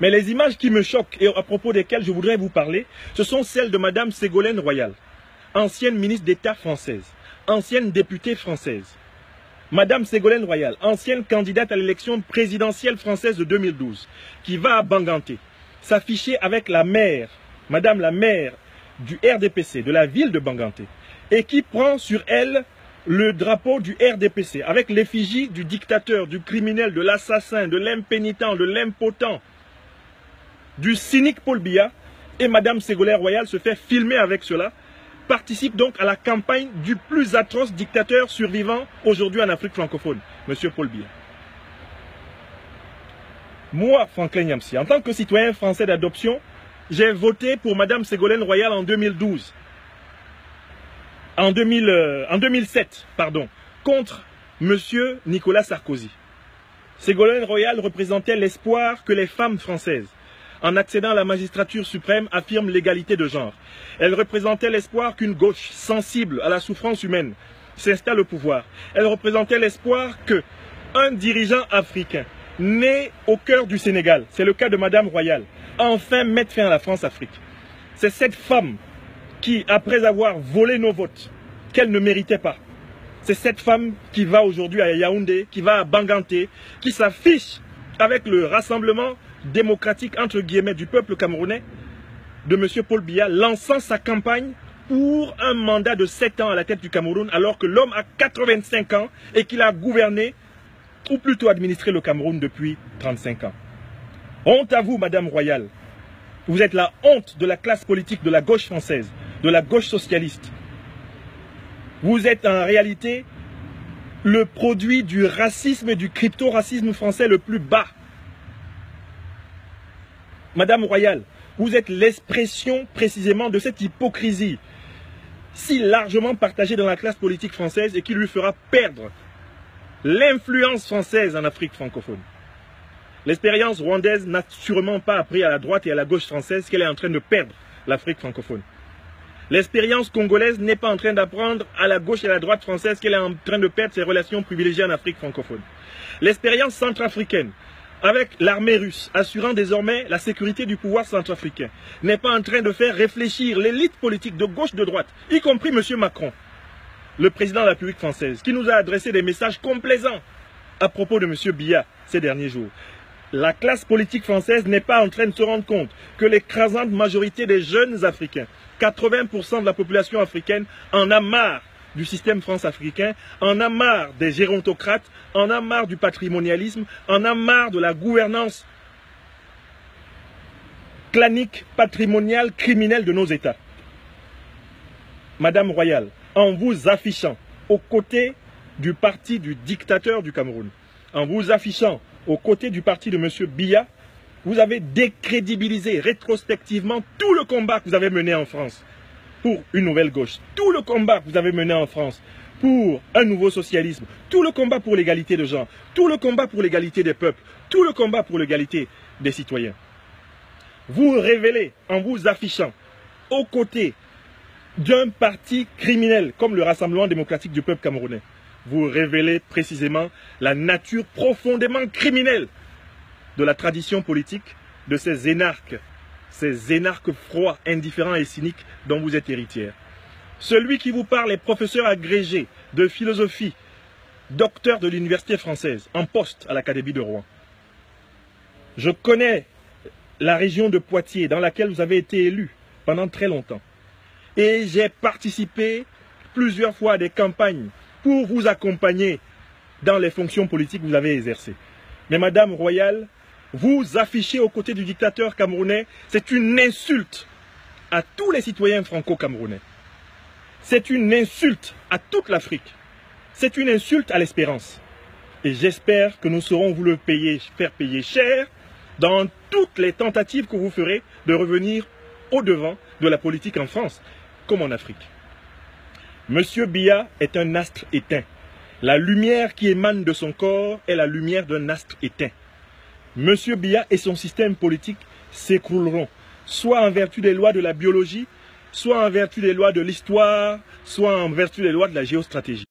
Mais les images qui me choquent et à propos desquelles je voudrais vous parler, ce sont celles de Madame Ségolène Royal, ancienne ministre d'État française, ancienne députée française. Madame Ségolène Royal, ancienne candidate à l'élection présidentielle française de 2012, qui va à Banganté, s'afficher avec la maire, Madame la maire du RDPC, de la ville de Banganté, et qui prend sur elle le drapeau du RDPC, avec l'effigie du dictateur, du criminel, de l'assassin, de l'impénitent, de l'impotent, du cynique Paul Biya, et Madame Ségolène Royal se fait filmer avec cela, participe donc à la campagne du plus atroce dictateur survivant aujourd'hui en Afrique francophone, Monsieur Paul Biya. Moi, Franklin Yamsi, en tant que citoyen français d'adoption, j'ai voté pour Madame Ségolène Royal en 2012. En 2007, contre Monsieur Nicolas Sarkozy. Ségolène Royal représentait l'espoir que les femmes françaises, en accédant à la magistrature suprême, affirment l'égalité de genre. Elle représentait l'espoir qu'une gauche sensible à la souffrance humaine s'installe au pouvoir. Elle représentait l'espoir qu'un dirigeant africain, né au cœur du Sénégal, c'est le cas de Madame Royal, enfin mette fin à la France-Afrique. C'est cette femme qui, après avoir volé nos votes, qu'elle ne méritait pas, c'est cette femme qui va aujourd'hui à Yaoundé, qui va à Banganté, qui s'affiche avec le rassemblement démocratique entre guillemets du peuple camerounais, de M. Paul Biya, lançant sa campagne pour un mandat de 7 ans à la tête du Cameroun, alors que l'homme a 85 ans et qu'il a gouverné, ou plutôt administré le Cameroun depuis 35 ans. Honte à vous, Madame Royal. Vous êtes la honte de la classe politique de la gauche française, de la gauche socialiste. Vous êtes en réalité le produit du racisme et du crypto-racisme français le plus bas. Madame Royal, vous êtes l'expression précisément de cette hypocrisie si largement partagée dans la classe politique française et qui lui fera perdre l'influence française en Afrique francophone. L'expérience rwandaise n'a sûrement pas appris à la droite et à la gauche française qu'elle est en train de perdre l'Afrique francophone. L'expérience congolaise n'est pas en train d'apprendre à la gauche et à la droite française qu'elle est en train de perdre ses relations privilégiées en Afrique francophone. L'expérience centrafricaine, avec l'armée russe, assurant désormais la sécurité du pouvoir centrafricain, n'est pas en train de faire réfléchir l'élite politique de gauche, de droite, y compris M. Macron, le président de la République française, qui nous a adressé des messages complaisants à propos de M. Biya ces derniers jours. La classe politique française n'est pas en train de se rendre compte que l'écrasante majorité des jeunes Africains, 80% de la population africaine, en a marre du système france-africain, en a marre des gérontocrates, en a marre du patrimonialisme, en a marre de la gouvernance clanique, patrimoniale, criminelle de nos États. Madame Royal, en vous affichant aux côtés du parti du dictateur du Cameroun, en vous affichant aux côtés du parti de M. Biya, vous avez décrédibilisé rétrospectivement tout le combat que vous avez mené en France pour une nouvelle gauche, tout le combat que vous avez mené en France pour un nouveau socialisme, tout le combat pour l'égalité de genre, tout le combat pour l'égalité des peuples, tout le combat pour l'égalité des citoyens. Vous révélez en vous affichant aux côtés d'un parti criminel comme le Rassemblement démocratique du peuple camerounais. Vous révélez précisément la nature profondément criminelle de la tradition politique de ces énarques froids, indifférents et cyniques dont vous êtes héritière. Celui qui vous parle est professeur agrégé de philosophie, docteur de l'université française, en poste à l'Académie de Rouen. Je connais la région de Poitiers dans laquelle vous avez été élu pendant très longtemps. Et j'ai participé plusieurs fois à des campagnes pour vous accompagner dans les fonctions politiques que vous avez exercées. Mais Madame Royal, vous affichez aux côtés du dictateur camerounais, c'est une insulte à tous les citoyens franco-camerounais. C'est une insulte à toute l'Afrique. C'est une insulte à l'espérance. Et j'espère que nous saurons vous le faire payer cher dans toutes les tentatives que vous ferez de revenir au-devant de la politique en France comme en Afrique. Monsieur Biya est un astre éteint. La lumière qui émane de son corps est la lumière d'un astre éteint. Monsieur Biya et son système politique s'écrouleront, soit en vertu des lois de la biologie, soit en vertu des lois de l'histoire, soit en vertu des lois de la géostratégie.